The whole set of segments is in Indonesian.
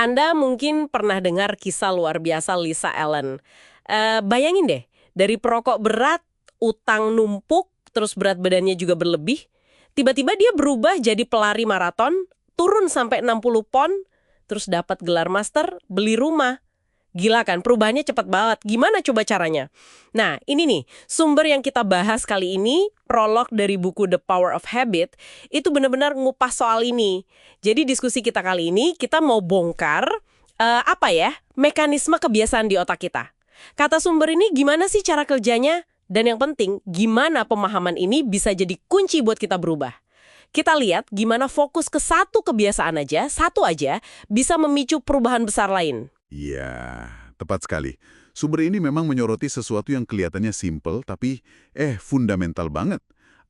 Anda mungkin pernah dengar kisah luar biasa Lisa Allen. Bayangin deh, dari perokok berat, utang numpuk, terus berat badannya juga berlebih, tiba-tiba dia berubah jadi pelari maraton, turun sampai 60 pon, terus dapat gelar master, beli rumah. Gila kan, perubahannya cepat banget. Gimana coba caranya? Nah, ini nih, sumber yang kita bahas kali ini, prolog dari buku The Power of Habit, itu benar-benar ngupas soal ini. Jadi diskusi kita kali ini, kita mau bongkar, mekanisme kebiasaan di otak kita. Kata sumber ini gimana sih cara kerjanya? Dan yang penting, gimana pemahaman ini bisa jadi kunci buat kita berubah. Kita lihat gimana fokus ke satu kebiasaan aja, satu aja, bisa memicu perubahan besar lain. Iya, tepat sekali. Sumber ini memang menyoroti sesuatu yang kelihatannya simpel, tapi fundamental banget.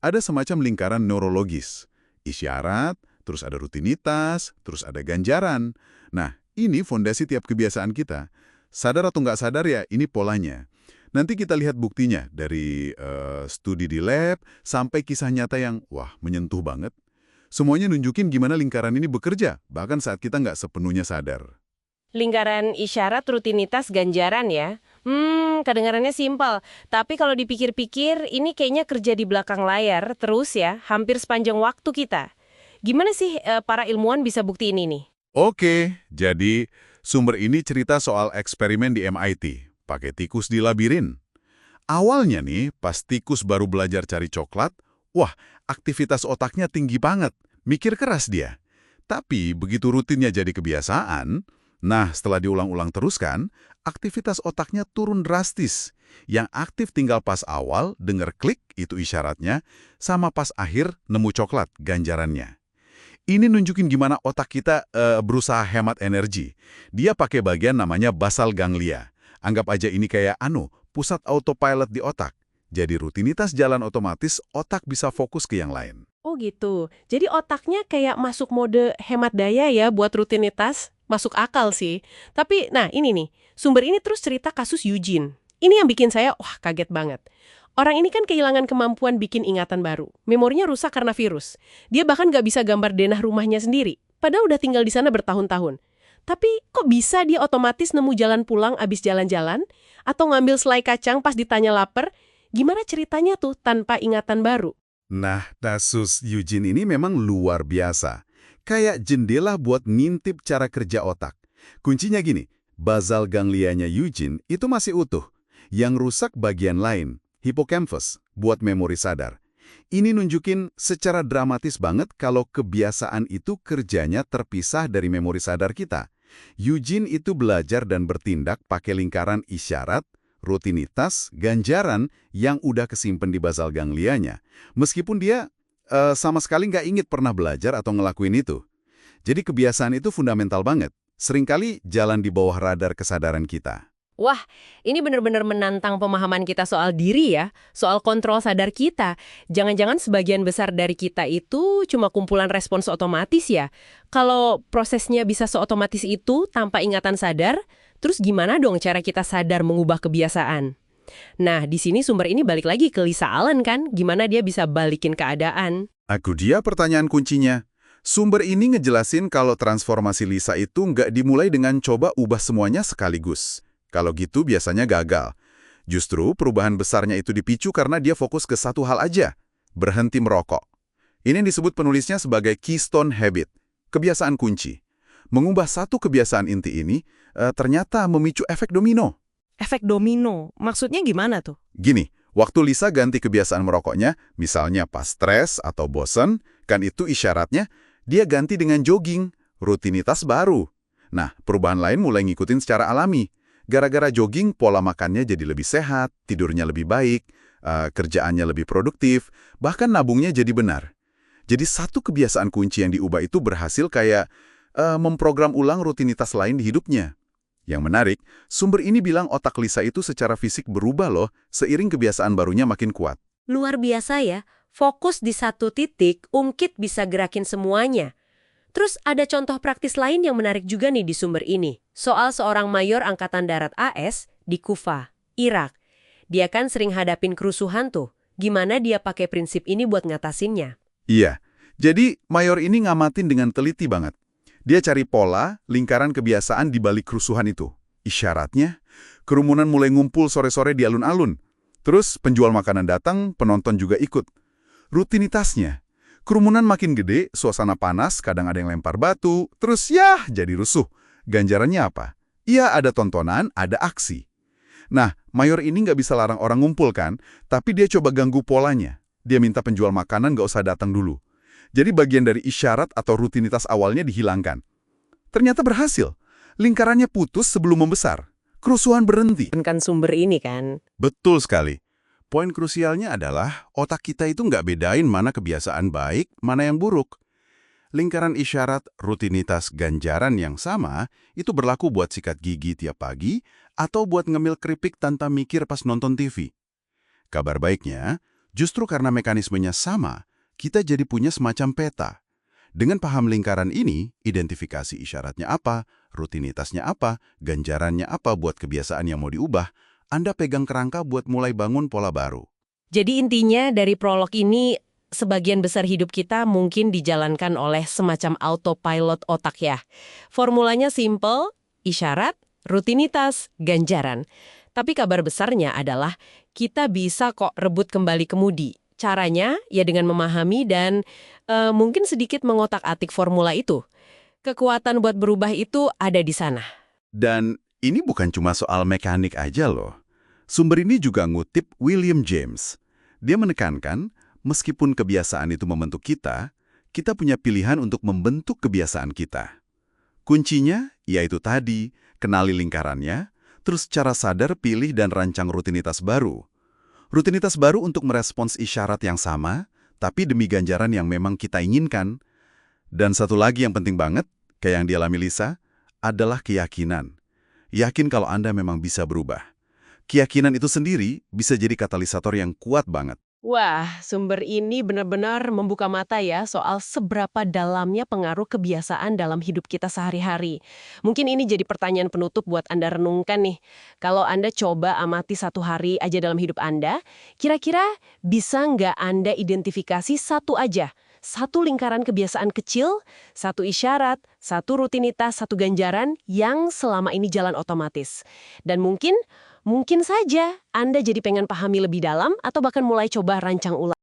Ada semacam lingkaran neurologis. Isyarat, terus ada rutinitas, terus ada ganjaran. Nah, ini fondasi tiap kebiasaan kita. Sadar atau nggak sadar ya, ini polanya. Nanti kita lihat buktinya dari studi di lab sampai kisah nyata yang, menyentuh banget. Semuanya nunjukin gimana lingkaran ini bekerja, bahkan saat kita nggak sepenuhnya sadar. Lingkaran isyarat, rutinitas, ganjaran ya. Kedengarannya simpel. Tapi kalau dipikir-pikir, ini kayaknya kerja di belakang layar terus ya, hampir sepanjang waktu kita. Gimana sih para ilmuwan bisa buktiin ini? Oke, jadi sumber ini cerita soal eksperimen di MIT, pakai tikus di labirin. Awalnya nih, pas tikus baru belajar cari coklat, aktivitas otaknya tinggi banget, mikir keras dia. Tapi begitu rutinnya jadi kebiasaan, setelah diulang-ulang terus kan, aktivitas otaknya turun drastis. Yang aktif tinggal pas awal, denger klik, itu isyaratnya, sama pas akhir nemu coklat, ganjarannya. Ini nunjukin gimana otak kita berusaha hemat energi. Dia pakai bagian namanya basal ganglia. Anggap aja ini kayak pusat autopilot di otak. Jadi rutinitas jalan otomatis, otak bisa fokus ke yang lain. Oh gitu. Jadi otaknya kayak masuk mode hemat daya ya buat rutinitas. Masuk akal sih. Tapi, ini nih. Sumber ini terus cerita kasus Eugene. Ini yang bikin saya, kaget banget. Orang ini kan kehilangan kemampuan bikin ingatan baru. Memorinya rusak karena virus. Dia bahkan nggak bisa gambar denah rumahnya sendiri. Padahal udah tinggal di sana bertahun-tahun. Tapi kok bisa dia otomatis nemu jalan pulang abis jalan-jalan? Atau ngambil selai kacang pas ditanya lapar? Gimana ceritanya tuh tanpa ingatan baru? Nah, kasus Eugene ini memang luar biasa. Kayak jendela buat ngintip cara kerja otak. Kuncinya gini, basal ganglianya Eugene itu masih utuh. Yang rusak bagian lain, hippocampus, buat memori sadar. Ini nunjukin secara dramatis banget kalau kebiasaan itu kerjanya terpisah dari memori sadar kita. Eugene itu belajar dan bertindak pakai lingkaran isyarat, rutinitas, ganjaran yang udah kesimpan di basal ganglianya. Meskipun dia sama sekali nggak ingat pernah belajar atau ngelakuin itu. Jadi kebiasaan itu fundamental banget. Seringkali jalan di bawah radar kesadaran kita. Wah, ini benar-benar menantang pemahaman kita soal diri ya, soal kontrol sadar kita. Jangan-jangan sebagian besar dari kita itu cuma kumpulan respons otomatis ya. Kalau prosesnya bisa seotomatis itu tanpa ingatan sadar, terus gimana dong cara kita sadar mengubah kebiasaan? Nah, di sini sumber ini balik lagi ke Lisa Allen kan, gimana dia bisa balikin keadaan. Dia pertanyaan kuncinya. Sumber ini ngejelasin kalau transformasi Lisa itu nggak dimulai dengan coba ubah semuanya sekaligus. Kalau gitu biasanya gagal. Justru perubahan besarnya itu dipicu karena dia fokus ke satu hal aja, berhenti merokok. Ini disebut penulisnya sebagai keystone habit, kebiasaan kunci. Mengubah satu kebiasaan inti ini ternyata memicu efek domino. Efek domino, maksudnya gimana tuh? Gini, waktu Lisa ganti kebiasaan merokoknya, misalnya pas stres atau bosen, kan itu isyaratnya dia ganti dengan jogging, rutinitas baru. Nah, perubahan lain mulai ngikutin secara alami. Gara-gara jogging, pola makannya jadi lebih sehat, tidurnya lebih baik, kerjaannya lebih produktif, bahkan nabungnya jadi benar. Jadi satu kebiasaan kunci yang diubah itu berhasil kayak memprogram ulang rutinitas lain di hidupnya. Yang menarik, sumber ini bilang otak Lisa itu secara fisik berubah loh, seiring kebiasaan barunya makin kuat. Luar biasa ya, fokus di satu titik, ungkit bisa gerakin semuanya. Terus ada contoh praktis lain yang menarik juga nih di sumber ini. Soal seorang mayor Angkatan Darat AS di Kufa, Irak. Dia kan sering hadapin kerusuhan tuh. Gimana dia pakai prinsip ini buat ngatasinnya? Iya, jadi mayor ini ngamatin dengan teliti banget. Dia cari pola, lingkaran kebiasaan di balik kerusuhan itu. Isyaratnya, kerumunan mulai ngumpul sore-sore di alun-alun. Terus penjual makanan datang, penonton juga ikut. Rutinitasnya, kerumunan makin gede, suasana panas, kadang ada yang lempar batu, terus ya jadi rusuh. Ganjarannya apa? Ya ada tontonan, ada aksi. Nah, mayor ini nggak bisa larang orang ngumpul kan, tapi dia coba ganggu polanya. Dia minta penjual makanan nggak usah datang dulu. Jadi bagian dari isyarat atau rutinitas awalnya dihilangkan. Ternyata berhasil. Lingkarannya putus sebelum membesar. Kerusuhan berhenti. Kan sumber ini kan. Betul sekali. Poin krusialnya adalah otak kita itu nggak bedain mana kebiasaan baik, mana yang buruk. Lingkaran isyarat, rutinitas, ganjaran yang sama itu berlaku buat sikat gigi tiap pagi atau buat ngemil keripik tanpa mikir pas nonton TV. Kabar baiknya, justru karena mekanismenya sama, kita jadi punya semacam peta. Dengan paham lingkaran ini, identifikasi isyaratnya apa, rutinitasnya apa, ganjarannya apa buat kebiasaan yang mau diubah, Anda pegang kerangka buat mulai bangun pola baru. Jadi intinya dari prolog ini, sebagian besar hidup kita mungkin dijalankan oleh semacam autopilot otak ya. Formulanya simple, isyarat, rutinitas, ganjaran. Tapi kabar besarnya adalah kita bisa kok rebut kembali kemudi. Caranya ya dengan memahami dan mungkin sedikit mengotak-atik formula itu. Kekuatan buat berubah itu ada di sana. Dan ini bukan cuma soal mekanik aja loh. Sumber ini juga ngutip William James. Dia menekankan, meskipun kebiasaan itu membentuk kita punya pilihan untuk membentuk kebiasaan kita. Kuncinya yaitu tadi, kenali lingkarannya, terus secara sadar pilih dan rancang rutinitas baru. Rutinitas baru untuk merespons isyarat yang sama, tapi demi ganjaran yang memang kita inginkan. Dan satu lagi yang penting banget, kayak yang dialami Lisa, adalah keyakinan. Yakin kalau Anda memang bisa berubah. Keyakinan itu sendiri bisa jadi katalisator yang kuat banget. Wah, sumber ini benar-benar membuka mata ya soal seberapa dalamnya pengaruh kebiasaan dalam hidup kita sehari-hari. Mungkin ini jadi pertanyaan penutup buat Anda renungkan nih. Kalau Anda coba amati satu hari aja dalam hidup Anda, kira-kira bisa nggak Anda identifikasi satu aja? Satu lingkaran kebiasaan kecil, satu isyarat, satu rutinitas, satu ganjaran yang selama ini jalan otomatis. Dan mungkin saja Anda jadi pengen pahami lebih dalam atau bahkan mulai coba rancang ulang.